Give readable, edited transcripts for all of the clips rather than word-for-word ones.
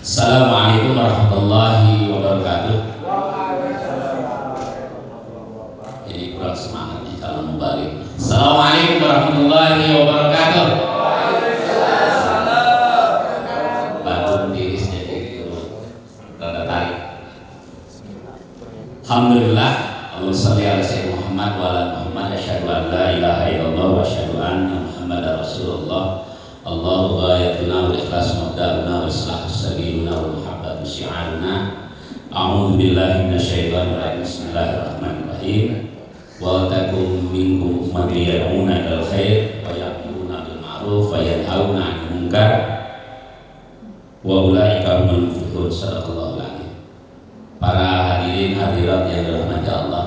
Assalamualaikum warahmatullahi wabarakatuh. Jadi kurang semangat nih kalau mau balik. Assalamualaikum warahmatullahi wabarakatuh. Bangun diri jadi rada tarik. Alhamdulillah. Allahumma shalli ala sayyidina Muhammad wa ala Muhammad. Asyhadu an la ilaha illallah wa asyhadu anna Muhammadar Rasulullah. Allahu ghayatuna wal ikhlas mabda'una wa islahu sabiluna wa muhabbatu syi'aruna. A'udzu billahi minasyaitonir rajim. Bismillahirrahmanirrahim. Wa takum minkum ummatun yad'una ilal khair wa ya'muruna bil ma'ruf wa yanhauna 'anil munkar wa ulaika humul muflihun. Shadaqallahul adzim. Para hadirin hadirat yang dirahmati Allah,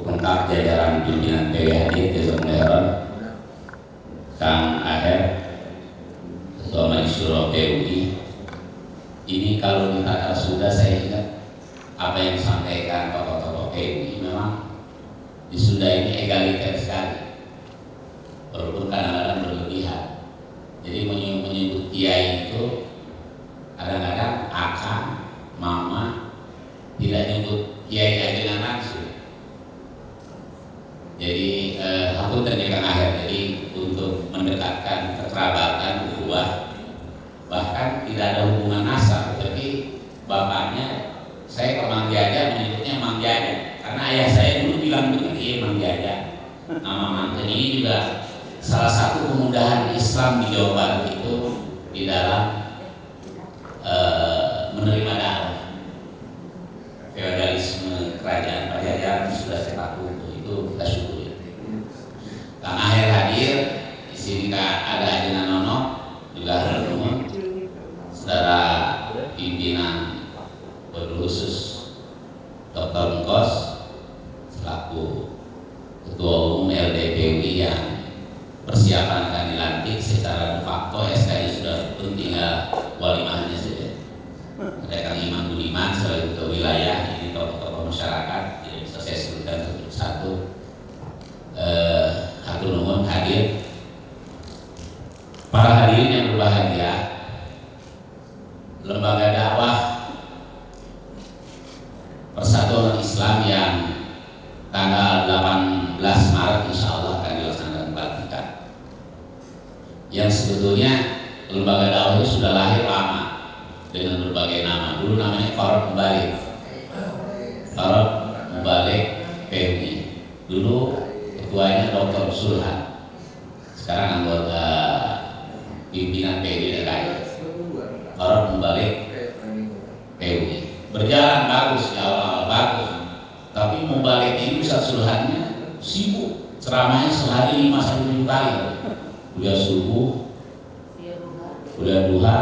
lengkap jajaran pimpinan PWHD Desa Pengairan, Kang Aher, Ketua Majelis Syuro PUI. Ini kalau ditanya sudah, saya ingat apa yang disampaikan tokoh-tokoh PUI. Memang di Sunda ini egaliter sekali, walaupun kadang-kadang berlebihan. Jadi menyebut kiai itu kadang-kadang akang, mama, tidak nyebut kiai aja langsung. Jadi aku ternyata akhir, jadi untuk mendekatkan kekerabatan, ukhuwah, bahkan tidak ada hubungan nasab, tapi bapaknya saya ke Mang Jaja menyebutnya Mang Jaja, karena ayah saya dulu bilang begitu, Mang Jaja. Nama manten ini juga salah satu kemudahan Islam di Jawa Barat itu di dalam menerima dakwah. Feodalisme kerajaan Pajajaran sudah sepak kuku, itu kita syukuri. Kang Aher hadir di sini, ada Ajana Nono juga hadir, saudara pimpinan khusus Dr. Ngkos selaku Ketua Umum LDPUI yang persiapan akan dilantik secara de facto. SKI sudah pun tinggal walimahnya saja. Ada Kang Iman Budiman sebagai ketua wilayah, ini tokoh-tokoh masyarakat, jadi bisa saya sebutkan satu-satu. Hatur nuhun hadir. Para hadirin yang berbahagia, lembaga dakwah Persatuan Islam yang tanggal 18 Maret insya Allah akan dilaksanakan pelantikan, yang sebetulnya lembaga dakwah itu sudah lahir lama dengan berbagai nama. Dulu namanya Farad Mubalik PUI. Dulu ketuanya Dr. Sulhan, sekarang anggota pimpinan PUI DKI. Farad Mubalik PUI berjalan bagus, ya awal bagus, tapi Mubalik ini Ustaz Sulhannya sibuk, ceramahnya sehari 5-7 kali, kuliah subuh, kuliah duha,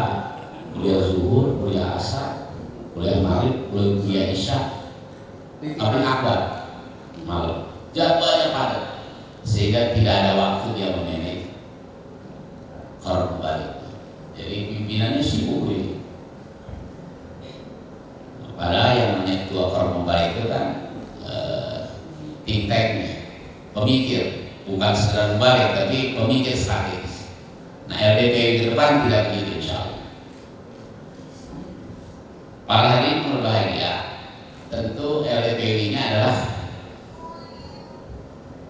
kuliah zuhur, kuliah asar, kuliah maghrib, kuliah isya, tapi akbar malam, jadwalnya padat sehingga tidak ada waktu dia memanage Farad Mubalik. Jadi pimpinannya sibuk ini. Padahal yang namanya ketua Farad Mubalik itu kan think tanknya, pemikir, bukan sekedar Mubalik tapi pemikir strategis. Nah, LDPUI ke depan tidak begitu insya Allah. Para hadirin berbahagia, tentu LDPUI-nya adalah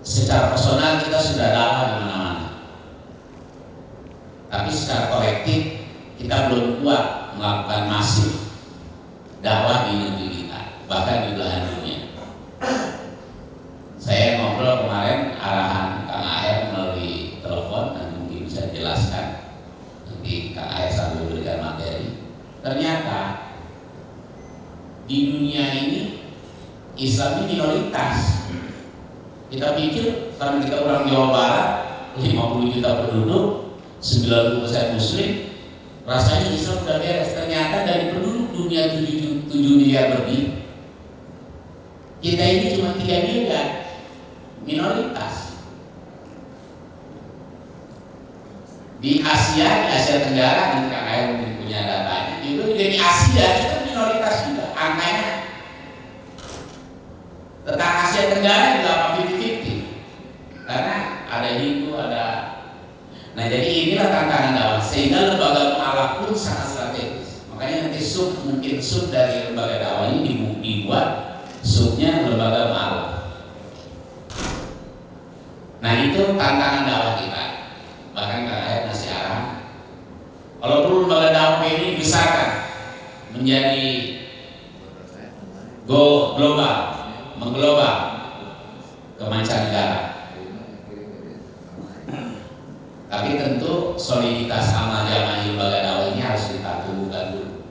secara personal kita sudah dakwah di mana-mana, tapi secara kolektif kita belum kuat melakukan masif dakwah di negeri kita, bahkan di belahan dunia. Saya ngobrol kemarin arahan Kang Aher melalui telepon, dan mungkin bisa dijelaskan nanti Kang Aher sambil berikan materi. Ternyata di dunia ini Islam ini minoritas. Kita pikir karena kita orang Jawa Barat, 50 juta penduduk, 90% Muslim, rasanya Islam sudah beres. Ternyata dari penduduk dunia 7 miliar lebih, kita ini cuma 3 miliar, minoritas. Di Asia Tenggara, nanti Kang Aher mungkin punya datanya, itu dari Asia itu minoritas juga, angkanya. Tentang Asia Tenggara juga 50-50, karena ada Hindu, ada. Nah, jadi inilah inilah tantangan dakwah, sehingga lembaga mu'alaf pun sangat strategis. Makanya nanti mungkin sub dari lembaga dakwah ini dibuat subnya lembaga mu'alaf. Nah itu tantangan dakwah kita. Bahkan Kang Ayat ngasih arahan, kalau perlu lembaga dakwah ini dibesarkan menjadi go global, mengglobal ke mancanegara. Tapi tentu soliditas amal jamaah lembaga dakwah ini harus kita tumbuhkan dulu.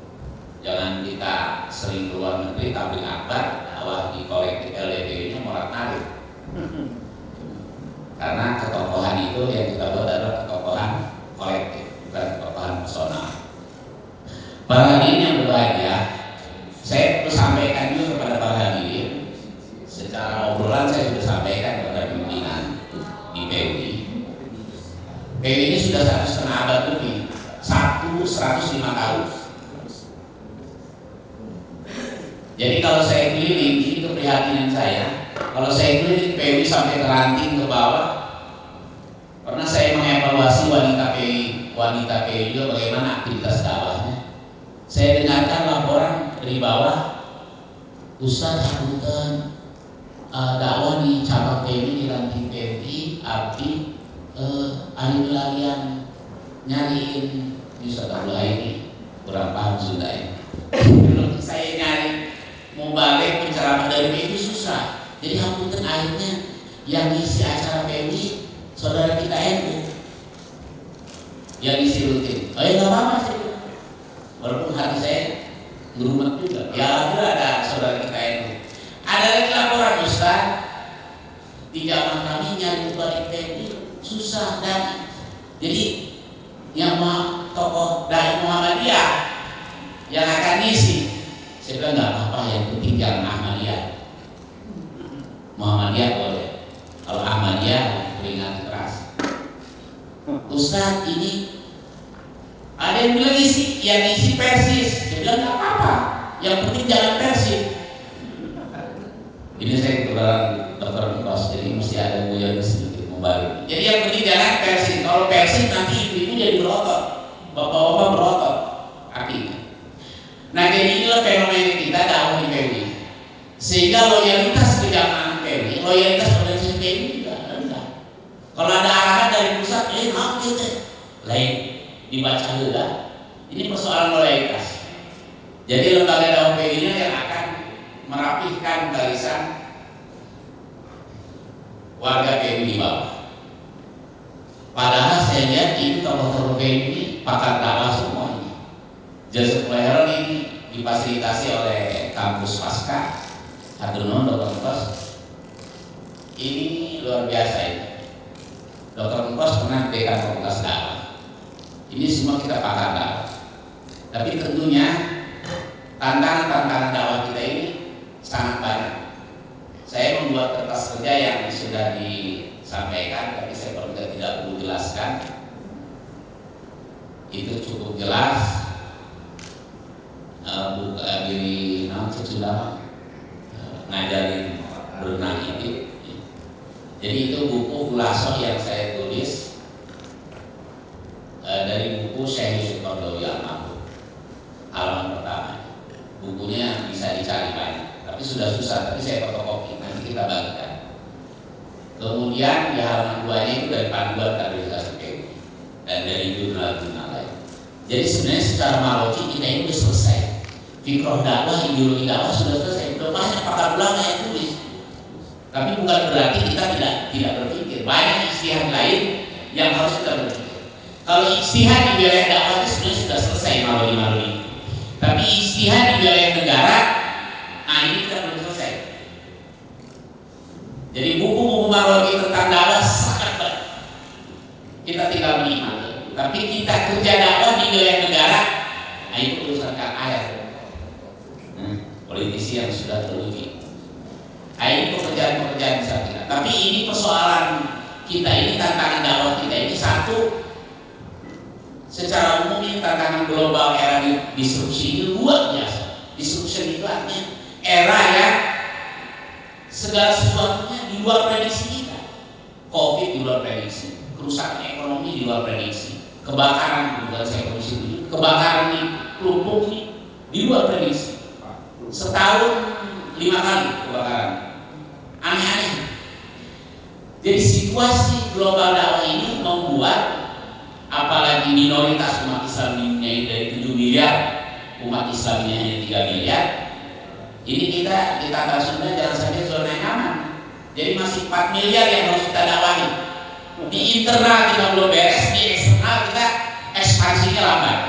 Jangan kita sering keluar negeri tabligh akbar, dakwah di kolektif LDP-nya morat-marit. Karena ketokohan itu yang kita buat adalah ketokohan kolektif, bukan ketokohan personal. Para hadirin yang berbahagia, saya perlu sampaikan juga kepada para hadirin, secara obrolan saya sudah sampaikan kepada pimpinan di PUI. PUI ini sudah 1,5 abad lebih, 105 tahun. Jadi kalau saya keliling, ini keprihatinan saya. Kalau saya keliling PUI sampai ke ranting ke bawah, pernah saya mengevaluasi wanita PUI juga bagaimana aktivitas dakwahnya. Saya dengarkan laporan dari bawah, Ustadz Habutan dakwah di cabang PUI di ranting PUI, abdi ahli pelarian nyariin Ustadz Abdullah ini kurang paham sudah ya. Belum saya nyari mau balik penceramah dari PUI itu susah. Jadi hapunten akhirnya yang ngisi acara PUI saudara kita NU yang ngisi rutin. Oh ya nggak apa-apa sih. Walaupun hati saya ngerumet juga. Ya ada saudara kita NU. Ada lagi laporan Ustaz, di zaman kami nyari balik PUI susah dan jadi yang tokoh dari Muhammadiyah yang akan ngisi. Saya bilang nggak apa-apa, yang penting jangan Ahmadiyah. Muhammadiyah boleh, kalau Ahmadiyah peringatan keras. Ustaz ini ada yang bilang yang isi Persis. Saya bilang nggak apa-apa, yang penting jangan Persib. Ini saya kebetulan dokter kos, jadi mesti ada yang sedikit membalik. Jadi yang penting jangan Persib. Kalau Persib nanti ibu-ibu jadi berotot, bapak-bapak berotot akhirnya. Nah jadi inilah fenomena kita dakwah di PUI, sehingga loyalitas ke jamaah PUI, loyalitas organisasi PUI juga rendah. Kalau ada arahan dari pusat, maaf kita lain dibaca juga. Ini persoalan loyalitas. Jadi lembaga dakwah PUI ini yang akan merapihkan barisan warga PUI di bawah. Padahal saya lihat ini tokoh-tokoh PUI ini pakar dakwah semua. Jasa pelayaran ini difasilitasi oleh kampus Pasca Hadunon Dr. Kos. Ini luar biasa ini. Dr. Kos pernah dekan fakultas dakwah. Ini semua kita pakar dakwah. Tapi tentunya tantangan dakwah kita ini sangat banyak. Saya membuat kertas kerja yang sudah disampaikan, tapi saya tidak perlu jelaskan. Itu cukup jelas. Buka diri sudah ngajarin berenang itu. Jadi itu buku Khulasoh yang saya tulis dari buku Syekh Yusuf Qaradawi Al-Mahfudz, halaman pertama. Bukunya bisa dicari banyak, tapi sudah susah. Tapi saya fotokopi, nanti kita bagikan. Kemudian di halaman 2-nya itu dari panduan kaderisasi PUI dan dari jurnal-jurnal lain. Jadi sebenarnya secara analogi kita ini sudah selesai. Fikroh dakwah, ideologi dakwah sudah selesai. Sudah banyak pakar ulama yang tulis. Tapi bukan berarti kita tidak berpikir. Banyak ijtihad lain yang harus kita berpikir. Kalau ijtihad di wilayah dakwah itu sebenarnya sudah selesai malodi. Tapi ijtihad di wilayah negara, ini kita belum selesai. Jadi buku-buku malodi tentang dakwah sangat banyak. Kita tinggal menikmati. Tapi kita kerja dakwah di wilayah negara, itu urusan Kang Ayat. Politisi yang sudah teruji. Ini pekerjaan-pekerjaan besar kita. Tapi ini persoalan kita ini, tantangan dakwah kita ini satu. Secara umum ini tantangan global era disrupsi ini luar biasa. Disrupsi itu artinya era yang segala sesuatunya di luar prediksi kita. Covid di luar prediksi, kerusakan ekonomi di luar prediksi, kebakaran, bukan saya komisi, kebakaran di Lumpur ini di luar prediksi. Setahun 5 kali kebakaran, aneh-aneh. Jadi situasi global dakwah ini membuat apalagi minoritas umat Islam di dunia ini dari 7 miliar, umat Islamnya hanya 3 miliar. Ini kita di tata Sunda jangan sampai zona nyaman. Jadi masih 4 miliar yang harus kita dakwahi. Di internal kita belum beres, di eksternal kita ekspansinya lambat.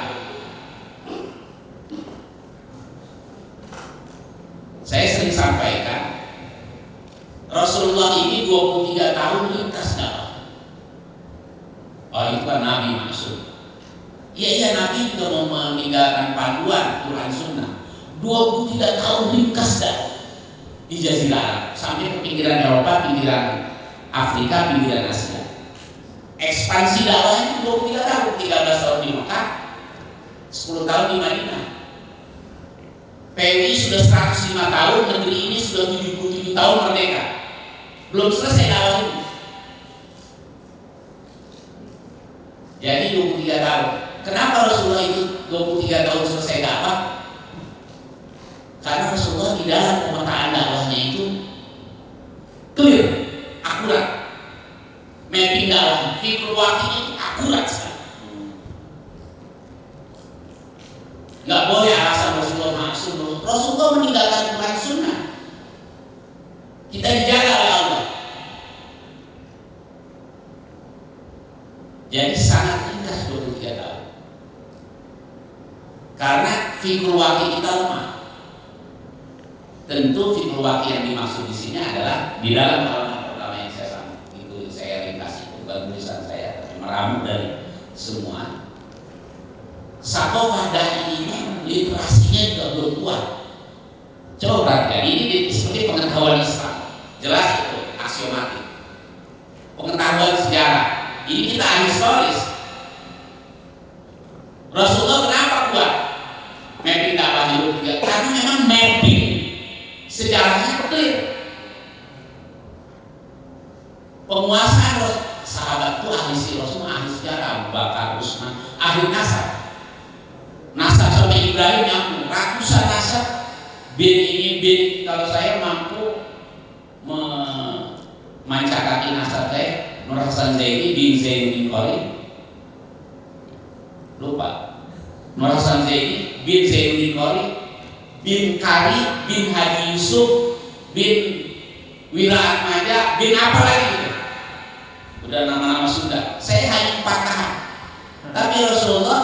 Saya sering sampaikan, Rasulullah ini 23 tahun lintas dakwah. Oh itu kan Nabi maksud. Iya Nabi juga mau meninggalkan panduan Quran Sunnah. 23 tahun ringkas dah di Jazirah Arab sampai ke pinggiran Eropa, pinggiran Afrika, pinggiran Asia. Ekspansi dakwahnya 23 tahun, 13 tahun di Mekah, 10 tahun di Madinah. PWI sudah 105 tahun, negeri ini sudah 77 tahun merdeka. Belum selesai dakwah ini. Jadi 23 tahun. Kenapa Rasulullah itu 23 tahun selesai dakwah? Karena Rasulullah di dalam pemetaan dakwahnya itu clear, akurat. Mapping dakwah, fikir wakilnya itu akurat sekali. Gak boleh alasan Rasulullah maksud. Rasulullah meninggalkan Quran Sunnah. Kita dijaga oleh Allah. Jadi sangat ringkas 23 tahun. Karena fikir wakil kita lemah. Tentu fikir wakil yang dimaksud di sini adalah di dalam halaman pertama yang saya ringkas itu bukan tulisan saya, tapi meramu dari semua. Sakofah dai ini literasinya juga belum kuat. Coba perhatikan, ini seperti pengetahuan Islam, jelas itu aksiomatik. Pengetahuan sejarah, ini kita historis. Rasulullah kenapa kuat? Mapping dakwah hidup juga karena memang mapping sejarahnya clear. Penguasaan sahabat itu ahli sirah, ahli sejarah, Abu Bakar, Utsman, ahli nasab. Nasab sampai Ibrahim yang ratusan nasab. Bin ini bin, kalau saya mampu mencakati nasab saya, Nur Hasan Zaini bin Zainuddin Qori. Lupa. Nur Hasan Zaini bin Zainuddin Qori, bin Kari, bin Haji Yusuf, bin Wila Atmaja, bin apa lagi gitu. Udah nama-nama Sunda. Saya hanya 4 tahap. Tapi Rasulullah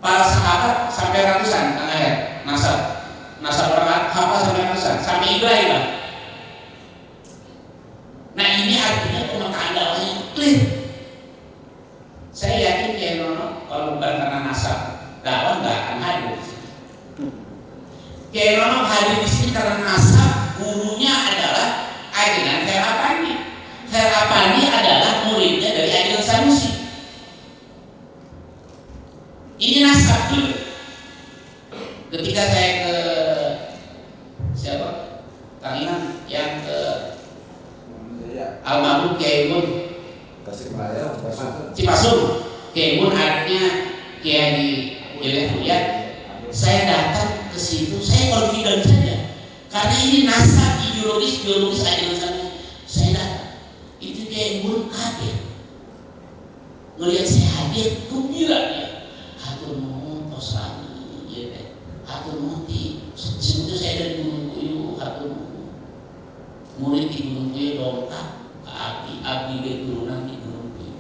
para sahabat sampai ratusan nasab orang hafal sampai ratusan, sampai Ibrahim lah. Nah ini artinya pemetaan dakwahnya itu clear. Saya yakin Kiai Nono kalau bukan karena nasab dakwah nggak akan hadir. Kiai Nono hadir di sini karena nasab gurunya adalah Ajenan Khair Apandi. Khair Apandi adalah muridnya dari Ajenan Sanusi. Ini nasab dulu. Ketika saya ke siapa? Kang Iman yang ke almarhum Kiai Mun Cipasung. Kiai Mun artinya Kiai ya. Saya datang ke situ, saya confident saja. Karena ini nasab biologis Ajenan Sanusi. Saya datang. Itu Kiai Mun kaget. Melihat saya hadir, gembira dia. Hatur nuhun tosani, ya teh. Hatur nuhun di situ saya dari Gunung Puyuh, hatur nuhun. Murid di Gunung Puyuh dongkak, abdi dari turunan di Gunung Puyuh.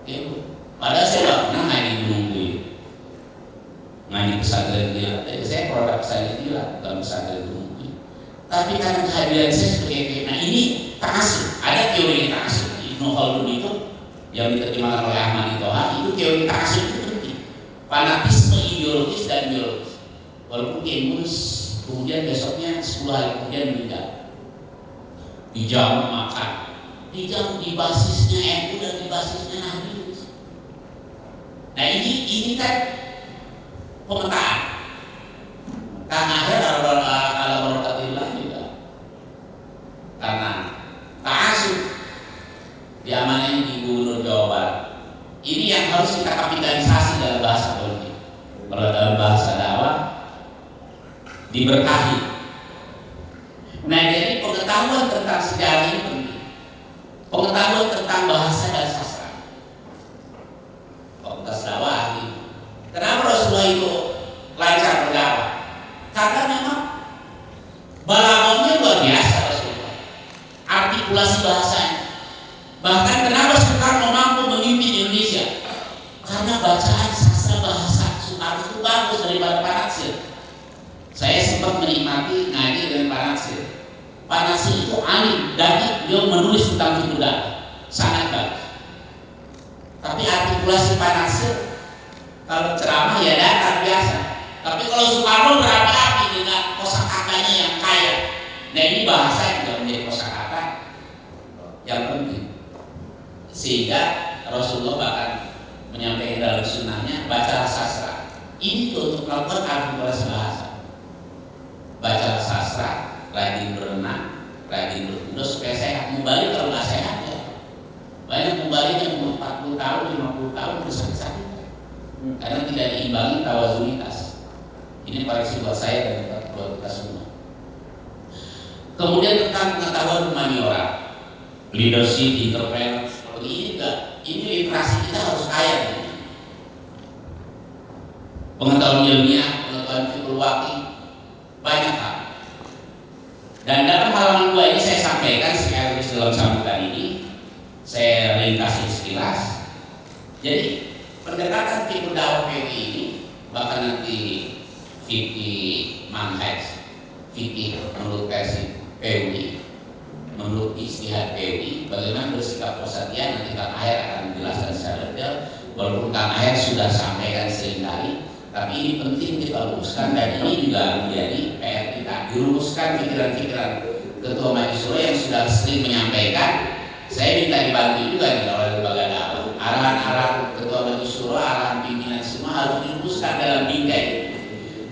Ya bu, padahal saya nggak pernah ngaji di Gunung Puyuh, ngaji pesantren dia. Saya produk pesantren dia, bukan pesantren Gunung Puyuh. Tapi karena kehadiran saya sebagai nah ini ta'asub, ada teori ta'asub. Ibnu Khaldun itu yang diterjemahkan oleh Ahmad Toha itu teori ta'asub itu penting, fanatisme ideologis dan biologis. Walaupun Kemus kemudian besoknya 10 hari kemudian meninggal, dijauh makan, dijauh di basisnya NU dan di basisnya Nahdlatul. Nah ini kan pemetaan. Karena ala barakatillah juga karena ta'asub diamanai di Gubernur Jawa diberkahi. Nah, jadi pengetahuan tentang sejarah ini penting. Pengetahuan tentang bahasa dan sastra. Fakultas dakwah ahli. Kenapa Rasulullah itu lancar berdakwah? Karena memang balaghahnya luar biasa Rasulullah. Artikulasi bahasanya. Bahkan kenapa Soekarno mampu memimpin Indonesia? Karena bacaan sastra bahasa Soekarno itu bagus daripada Pak Natsir. Saya sempat menikmati ngaji dengan Pak Natsir. Pak Natsir itu alim, dan dia menulis tentang fiqh dakwah, sangat bagus. Tapi artikulasi Pak Natsir, kalau ceramah ya datar biasa. Tapi kalau Soekarno berapi-api dengan kosakatanya yang kaya. Nah, ini bahasa juga menjadi kosakata yang penting. Sehingga Rasulullah bahkan menyampaikan dalam sunnahnya baca sastra. Ini untuk melakukan artikulasi bahasa. Baca sastra, rajin berenang, rajin berkuda supaya sehat. Mubalik kalau nggak sehat ya. Banyak mubalik yang umur 40 tahun, 50 tahun bersakit-sakit. Karena tidak diimbangi tawazunitas. Ini koreksi buat saya dan buat kita semua. Kemudian tentang pengetahuan humaniora, leadership, entrepreneur, ini juga, ini literasi kita harus kaya. Pengetahuan ilmiah, pengetahuan fikul waqi, banyak hal. Dan dalam halaman 2 ini saya sampaikan sekaligus dalam sambutan ini, saya ringkasnya sekilas. Jadi pendekatan fikul dakwah PWI ini, bahkan nanti fikih manhaj, fikih menurut versi PWI, menurut istihad PWI, bagaimana bersikap wasatiyah, nanti Kang Aher akan menjelaskan secara detail. Walaupun Kang Aher sudah sampaikan seringkali, tapi ini penting kita luruskan, dan ini juga menjadi PR kita, dirumuskan pikiran-pikiran Ketua Majelis Syuro yang sudah sering menyampaikan. Saya minta dibantu juga nih oleh lembaga dakwah, arahan-arahan Ketua Majelis Syuro, arahan pimpinan semua harus dirumuskan dalam bingkai.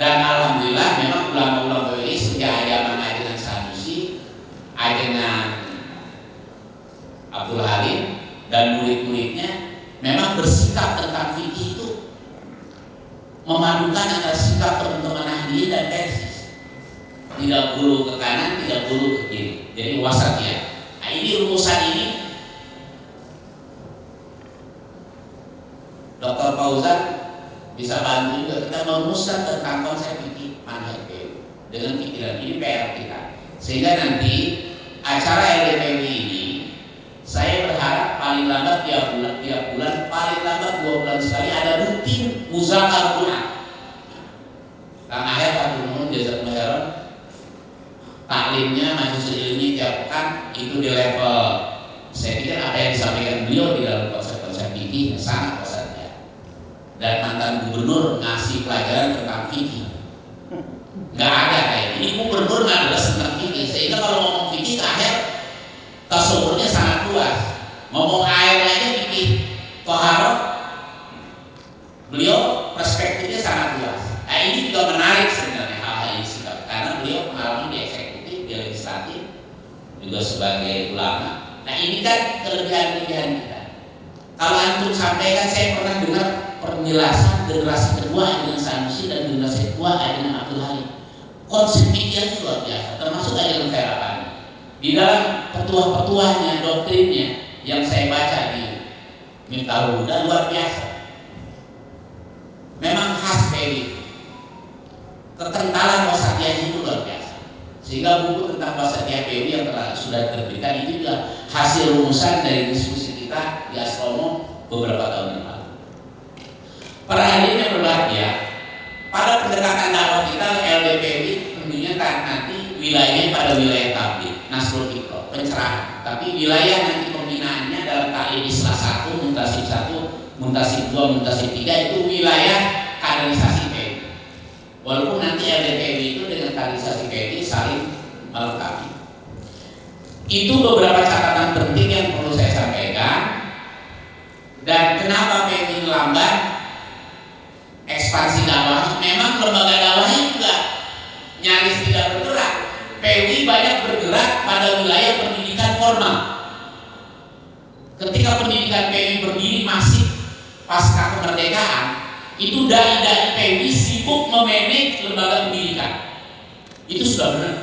Dan alhamdulillah memang ulama-ulama PWI sejak zaman Ajenan Sanusi, Ajenan Abdul Halim dan murid-muridnya memang bersikap tentang fikih itu memadukan antara sikap teman-teman ahli dan tesis, tidak bulu ke kanan, tidak bulu ke kiri, jadi wasatiyah. Nah, ini rumusan ini Dr. Fauzan bisa bantu juga kita merumuskan tentang konsep fikih manhaj PWI dengan pikiran ini PR kita, sehingga nanti acara LDPW ini saya berharap paling lambat tiap bulan, paling lambat 2 bulan sekali ada rutin muzakarah Quran. Kang Aher Pak Dunun jazakumullah khairan, taklimnya majelis ilmi tiap pekan itu di level, saya pikir apa yang disampaikan beliau di dalam konsep-konsep fikih sangat besar. Dan mantan gubernur ngasih pelajaran tentang fikih, nggak ada kayak ini. Gubernur nggak jelas tentang fikih, sehingga kalau ngomong fikih akhir tasawurnya sangat luas. Ngomong air aja fikih toharoh, beliau perspektifnya sangat luas. Nah, ini juga menarik sebenarnya hal-hal ini sikap, karena beliau pengalaman di eksekutif, di legislatif, juga sebagai ulama. Nah, ini kan kelebihan-kelebihan kita. Kalau antum sampaikan, saya pernah dengar penjelasan generasi kedua Ajenan Sanusi dan generasi kedua Ajenan Abdul Halim. Konsep pikirnya luar biasa, termasuk Ajenan Khairapani. Di dalam petuah-petuahnya, doktrinnya yang saya baca di Miftahul Huda luar biasa. Memang khas PWI. Ketentalan wasatiyah itu luar biasa. Sehingga buku tentang wasatiyah PWI yang sudah diterbitkan ini juga hasil rumusan dari diskusi kita di Astromo beberapa tahun yang lalu. Para hadirin yang berbahagia, pada pendekatan dakwah kita LDPWI tentunya kan nanti wilayahnya pada wilayah tabligh, Nasrul Fiqh, pencerahan. Tapi wilayah nanti pembinaannya dalam taklim Islah 1, Muntasib 1, Muntasib 2, Muntasib 3 itu wilayah kaderisasi PWI. Walaupun nanti LDPWI itu dengan kaderisasi PWI saling melengkapi. Itu beberapa catatan penting yang perlu saya sampaikan. Dan kenapa PWI lambat ekspansi dakwah? Memang lembaga dakwahnya juga nyaris tidak bergerak. PWI banyak bergerak pada wilayah pendidikan formal. Ketika pendidikan PWI berdiri masih pasca kemerdekaan, itu dai-dai PWI sibuk memanage lembaga pendidikan. Itu sudah benar.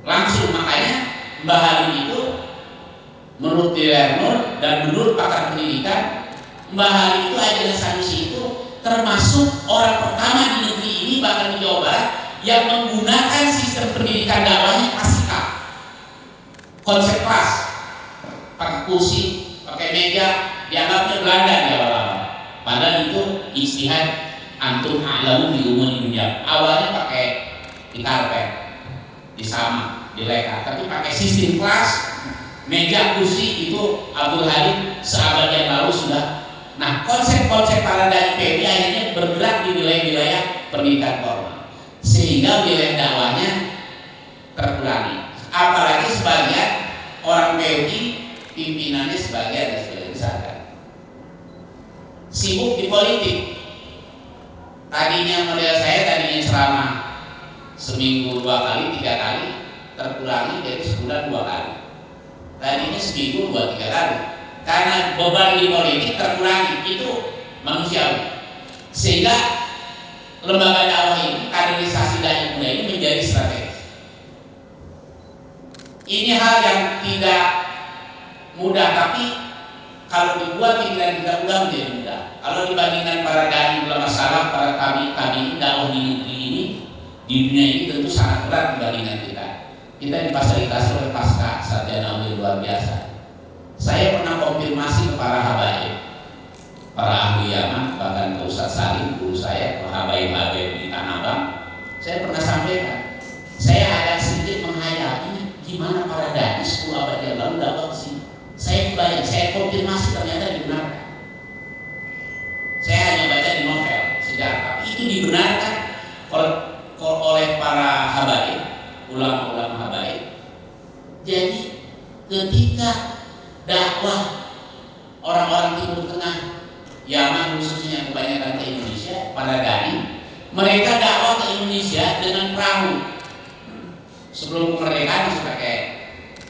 Langsung makanya Mbah Halim itu menurut Nur dan menurut pakar pendidikan, Mbah Halim itu Haji Sanusi itu termasuk orang pertama di negeri ini bahkan di Jawa Barat yang menggunakan sistem pendidikan dakwahnya klasikal, konsep kelas, pakai kursi, pakai meja, dianggapnya Belanda di awal-awal. Padahal itu ijtihad antum a'lamu bi umuri dunia. Awalnya pakai di karpet, di sama, di leka, tapi pakai sistem kelas, meja, kursi itu Abdul Halim seabad yang lalu sudah. Nah, konsep-konsep para dai PBI akhirnya bergerak di wilayah-wilayah pendidikan formal, sehingga wilayah dakwahnya terkurangi. Apalagi sebagian orang PBI pimpinannya sebagian dan sebagian besar sibuk di politik. Tadinya model saya tadinya ceramah seminggu 2 kali, 3 kali, terkurangi dari sebulan 2 kali. Tadinya seminggu 2-3 kali. Karena beban di politik terkurangi, itu manusiawi. Sehingga lembaga dakwah ini, kaderisasi dai muda ini menjadi strategis. Ini hal yang tidak mudah, tapi kalau dibuat pikiran kita mudah menjadi mudah. Kalau dibandingkan para dai ulama salaf, para tabi'in dakwah di negeri ini, di dunia ini tentu sangat berat dibandingkan kita. Kita difasilitasi oleh pasca sarjana UIN luar biasa. Saya pernah konfirmasi ke para habaib, para ahli Yaman, bahkan ke Ustaz Salim, guru saya, ke habaib-habaib di Tanah Abang. Saya pernah sampaikan, saya agak sedikit menghayal ini gimana para dai 10 abad yang lalu dapat sih. Saya bayang, saya konfirmasi ternyata dibenarkan. Saya hanya baca di novel sejarah, tapi itu dibenarkan oleh para habaib, ulama-ulama habaib. Jadi ketika dakwah orang-orang Timur Tengah, Yaman khususnya kebanyakan ke Indonesia, pada dai, mereka dakwah ke Indonesia dengan perahu. Sebelum kemerdekaan masih pakai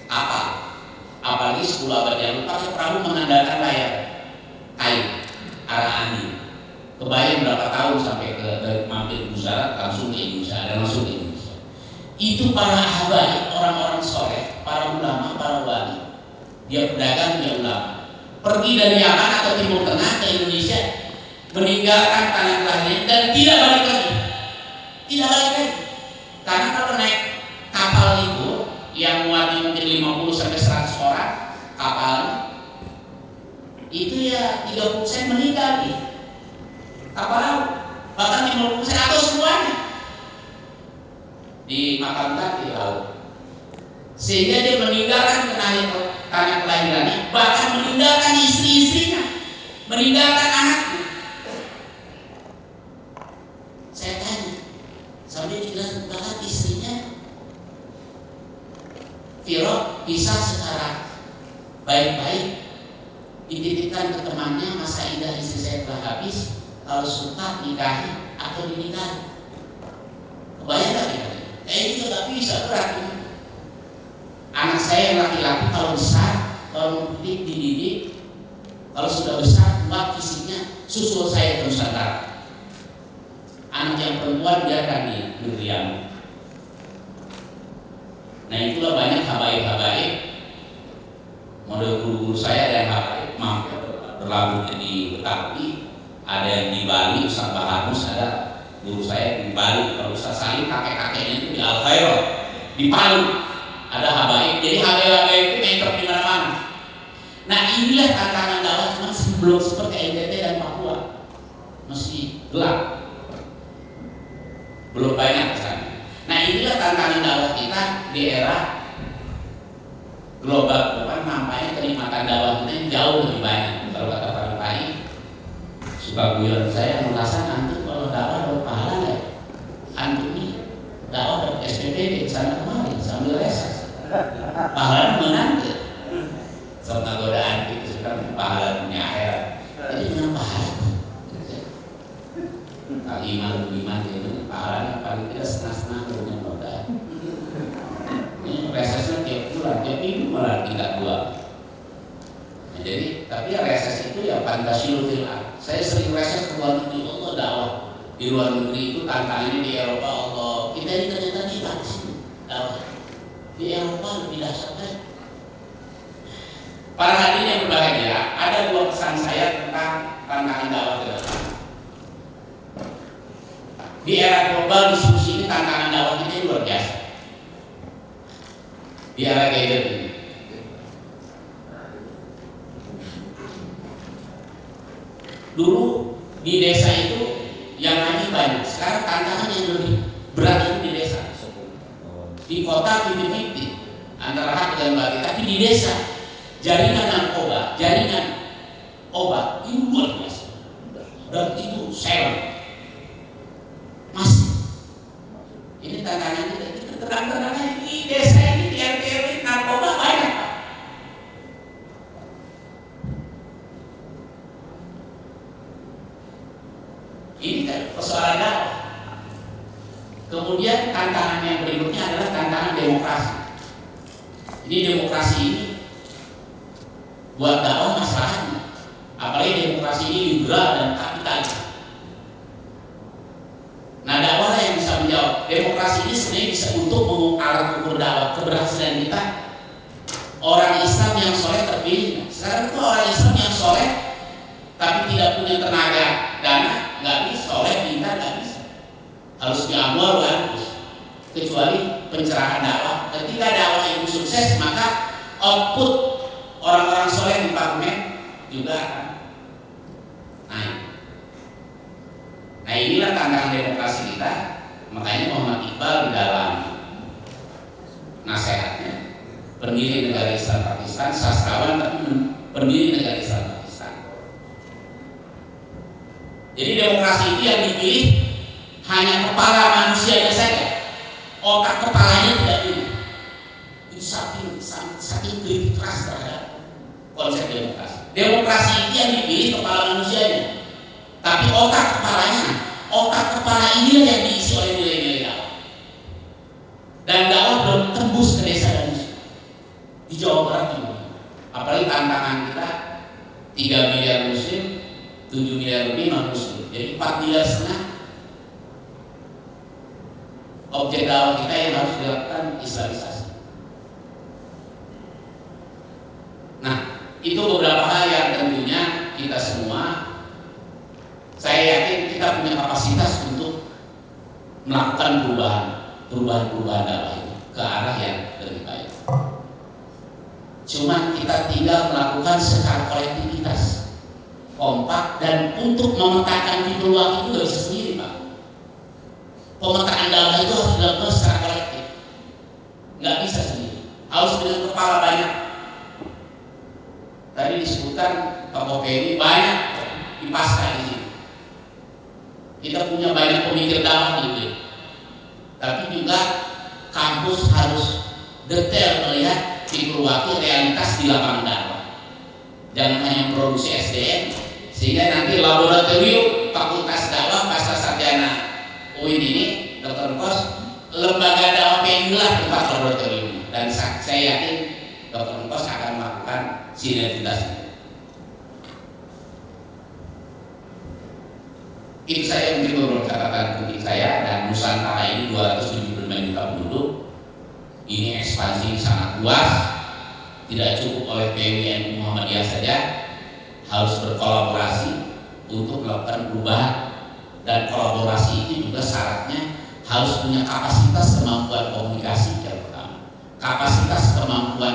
kapal, apalagi 10 abad yang lalu pakai perahu mengandalkan layar kayu arah angin. Kebayang berapa tahun sampai ke dari mampir Gujarat langsung ke Indonesia dan langsung ke Indonesia. Itu para habaib, orang-orang soleh, para ulama, para wali. Dia pedagang, dia ulama. Pergi dari Yaman atau Timur Tengah ke Indonesia, meninggalkan tanah kelahiran dan tidak balik lagi. Tidak balik lagi. Karena kalau naik kapal itu yang muatnya mungkin 50 sampai 100 orang, kapal itu ya 30% meninggal di kapal laut, bahkan 50% atau semuanya dimakamkan di laut. Sehingga dia meninggalkan tanah kelahirannya, bahkan meninggalkan istri-istrinya, meninggalkan anaknya. Saya tanya, sampai dibilang bahkan istrinya Firo bisa secara baik-baik dititipkan ke temannya, masa indah istri saya telah habis, kalau suka nikahi atau dinikahi. Kebayang gak kita? Itu gak bisa, berat. Anak saya yang laki-laki kalau besar, kalau dididik, kalau sudah besar, kuat fisiknya, susul saya ke Nusantara. Anak yang perempuan biarkan di negeri Yaman. Nah itulah banyak habaib-habaib, model guru-guru saya ada yang habaib mampir berlabuh di Betawi, ada yang di Bali, Ustaz Bahamus, ada guru saya di Bali. Kalau Ustaz Salim kakek-kakeknya itu di Al-Khairah, di Palu ada habaib. Jadi habaib-habaib itu mentor di mana-mana. Nah inilah tantangan dakwah, cuma belum seperti NTT dan Papua, masih gelap, belum banyak kesana. Nah inilah tantangan dakwah kita di era global. Depan nampaknya kenikmatan dakwah kita yang jauh lebih banyak. Kalau kata Pak Pai, suka guyon saya merasa antum kalau dakwah dapat pahala nggak? Antum ini dakwah dapat SPPD sana kemari sambil reses, pahala menanti. Sama godaan itu sekarang pahala dunia akhirat. Jadi dengan pahala iman itu pahalanya paling tidak setengah-setengah dengan modal. Ini resesnya tiap bulan, tiap minggu malah tidak dua. Nah, jadi tapi ya reses itu ya pantasilul fil ard. Saya sering reses ke luar negeri, Allah dakwah Di luar negeri itu tantangannya di Eropa, Allah, kita ini ternyata kita di sini. Di Eropa lebih dahsyat lagi. Para hadirin yang berbahagia, ada dua pesan saya tentang tantangan dakwah ke depan. Di era global diskusi ini tantangan dakwah kita luar biasa. Di era gadget ini. Dulu di desa itu yang ngaji banyak, sekarang tantangan yang lebih berat itu di desa. Di kota 50-50 antara hak dan batil, tapi di desa jaringan narkoba, jaringan obat itu luar biasa, dan itu sewa masih. Ini tantangan kita terang-terangan di desa ini, di RT narkoba banyak. Ini kan persoalan dakwah. Kemudian tantangan yang berikutnya adalah tantangan demokrasi. Jadi demokrasi ini buat dakwah masalahnya, apalagi demokrasi ini liberal dan kapitalis. Nah, dakwah yang bisa menjawab. Demokrasi ini sebenarnya bisa untuk alat ukur dakwah keberhasilan kita. Orang Islam yang soleh terpilih. Sekarang itu orang Islam yang soleh tapi tidak punya tenaga dana, nggak bisa. Soleh pintar nggak bisa. Harus diambil harus. Kecuali pencerahan dakwah. Ketika dakwah itu sukses, maka output orang-orang soleh di parlemen juga akan naik. Nah, inilah tantangan demokrasi kita. Makanya Muhammad Iqbal di dalam nasihatnya, pendiri negara Islam Pakistan, sastrawan tapi pendiri negara Islam Pakistan. Jadi demokrasi itu yang dipilih hanya kepala manusianya saja, otak kepalanya tidak pilih. Itu saking kritik keras terhadap konsep demokrasi. Demokrasi itu yang dipilih kepala manusianya, tapi otak kepala ini yang diisi oleh nilai-nilai dakwah. Dan dakwah belum tembus ke desa dan di Jawa Barat juga. Apalagi tantangan kita 3 miliar muslim, 7 miliar lebih non muslim, jadi 4 miliar setengah. Objek dakwah kita yang harus dilakukan islamisasi. Nah, itu beberapa hal yang tentunya kita semua, saya yakin kita punya kapasitas untuk melakukan perubahan dakwah itu ke arah yang lebih baik. Cuman kita tinggal melakukan secara kolektivitas, kompak, dan untuk memetakan peluang itu nggak bisa sendiri, Pak. Pemetaan dakwah itu harus dilakukan secara kolektif, nggak bisa sendiri, harus dengan kepala banyak. Tadi disebutkan Pak Peri banyak dipasang di sini. Kita punya banyak pemikir dakwah gitu, tapi juga kampus harus detail melihat situasi realitas di lapangan dakwah. Jangan hanya produksi SDM, sehingga nanti laboratorium Fakultas Dakwah Pasca Sarjana UIN ini, Dr. Kos, lembaga dakwah inilah tempat laboratorium. Dan saya yakin Dr. Kos akan melakukan sinergitas ini. Itu saya mungkin beberapa catatan penting saya. Dan Nusantara ini 275 juta penduduk, ini ekspansi sangat luas, tidak cukup oleh PWNU Muhammadiyah saja, harus berkolaborasi untuk melakukan perubahan. Dan kolaborasi itu juga syaratnya harus punya kapasitas kemampuan komunikasi yang pertama, kapasitas kemampuan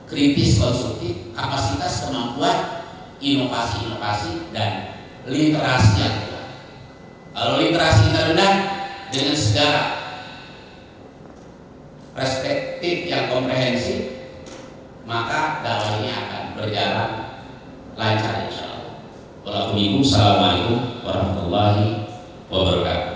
kritis konstruktif, kapasitas kemampuan inovasi-inovasi, dan literasi yang kuat. Kalau literasi kita rendah, dengan segala perspektif yang komprehensif, maka dakwah ini akan berjalan lancar insyaallah. Waalaikumsalam warahmatullahi wabarakatuh.